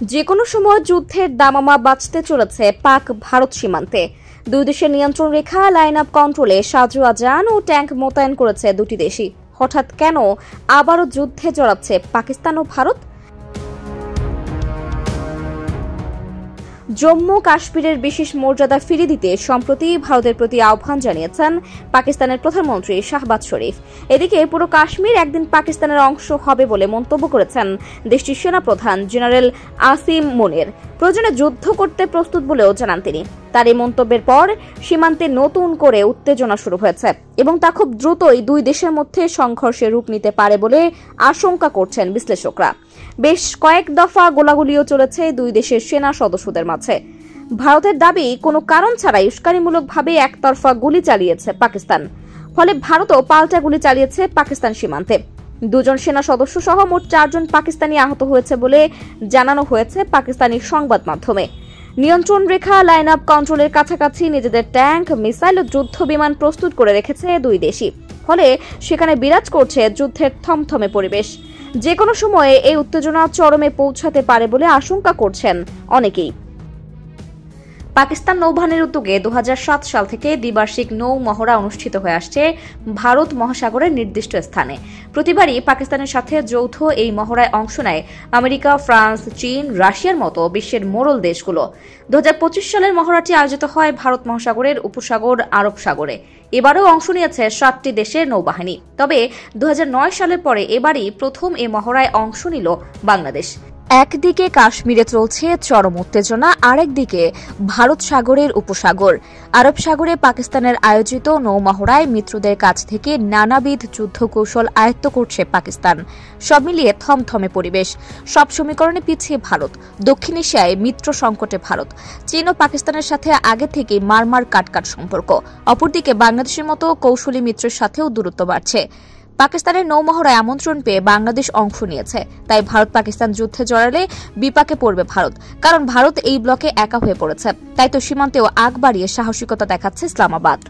যে কোনো সময় যুদ্ধের দামামা বাজতে চলেছে পাক ভারত সীমান্তে। দুই দেশের নিয়ন্ত্রণ রেখা লাইন আপ কন্ট্রোলে সাজোয়া যান ও ট্যাঙ্ক মোতায়েন করেছে দুটি দেশই। হঠাৎ কেন আবারও যুদ্ধে জড়াচ্ছে পাকিস্তান ও ভারত? জম্মু কাশ্মীরের বিশেষ মর্যাদা ফিরিয়ে দিতে সম্প্রতি ভারতের প্রতি আহ্বান জানিয়েছেন পাকিস্তানের প্রধানমন্ত্রী শাহবাজ শরীফ। এদিকে পুরো কাশ্মীর একদিন পাকিস্তানের অংশ হবে বলে মন্তব্য করেছেন দেশটির সেনাপ্রধান জেনারেল আসিম মুনির। প্রয়োজনে যুদ্ধ করতে প্রস্তুত বলেও জানান তিনি। তার এই মন্তব্যের পর সীমান্তে নতুন করে উত্তেজনা শুরু হয়েছে এবং তা খুব দ্রুতই দুই দেশের মধ্যে সংঘর্ষের রূপ নিতে পারে বলে আশঙ্কা করছেন বিশ্লেষকরা। বেশ কয়েক দফা গোলাগুলিও চলেছে দুই দেশের সেনা সদস্যদের মাঝে। ভারতের দাবি, কোনো কারণ ছাড়াই উস্কানিমূলকভাবে একতরফা গুলি চালিয়েছে পাকিস্তান। ফলে ভারতও পাল্টা গুলি চালিয়েছে পাকিস্তান সীমান্তে। দুজন সেনা সদস্য সহ মোট 4 জন পাকিস্তানি আহত হয়েছে বলে জানানো হয়েছে পাকিস্তানি সংবাদ মাধ্যমে। নিয়ন্ত্রণ রেখা লাইন আপ কন্ট্রোলের কাছাকাছি নিজেদের ট্যাঙ্ক, মিসাইল ও যুদ্ধ বিমান প্রস্তুত করে রেখেছে দুই দেশই। ফলে সেখানে বিরাজ করছে যুদ্ধের থমথমে পরিবেশ। যে কোনো সময়ে এই উত্তেজনা চরমে পৌঁছাতে পারে বলে আশঙ্কা করছেন অনেকেই। পাকিস্তান নৌবাহিনীর উদ্যোগে 2007 সাল থেকে দ্বিবার্ষিক নৌ মহড়া অনুষ্ঠিত হয়ে আসছে ভারত মহাসাগরের নির্দিষ্ট স্থানে। প্রতিবারই পাকিস্তানের সাথে যৌথ এই মহড়ায় অংশ নেয় আমেরিকা, ফ্রান্স, চীন, রাশিয়ার মতো বিশ্বের মোড়ল দেশগুলো। 2025 সালের মহড়াটি আয়োজিত হয় ভারত মহাসাগরের উপসাগর আরব সাগরে। এবারও অংশ নিয়েছে 7টি দেশের নৌবাহিনী। তবে 2009 সালের পরে এবারই প্রথম এই মহড়ায় অংশ নিল বাংলাদেশ। একদিকে কাশ্মীরে চলছে চরম উত্তেজনা, আরেকদিকে ভারত সাগরের উপসাগর আরব সাগরে পাকিস্তানের আয়োজিত নৌমহড়ায় মিত্রদের কাছ থেকে নানাবিধ যুদ্ধ কৌশল আয়ত্ত করছে পাকিস্তান। সব মিলিয়ে থমথমে পরিবেশ। সব সমীকরণে পিছিয়ে ভারত। দক্ষিণ এশিয়ায় মিত্র সংকটে ভারত। চীন ও পাকিস্তানের সাথে আগে থেকেই মারমার কাটকাট সম্পর্ক। অপরদিকে বাংলাদেশের মতো কৌশলী মিত্রের সাথেও দূরত্ব বাড়ছে। পাকিস্তানের নৌমহড়ায় আমন্ত্রণ পেয়ে বাংলাদেশ অংশ নিয়েছে। তাই ভারত পাকিস্তান যুদ্ধে জড়ালে বিপাকে পড়বে ভারত, কারণ ভারত এই ব্লকে একা হয়ে পড়েছে। তাই তো সীমান্তেও আগ বাড়িয়ে সাহসিকতা দেখাচ্ছে ইসলামাবাদ।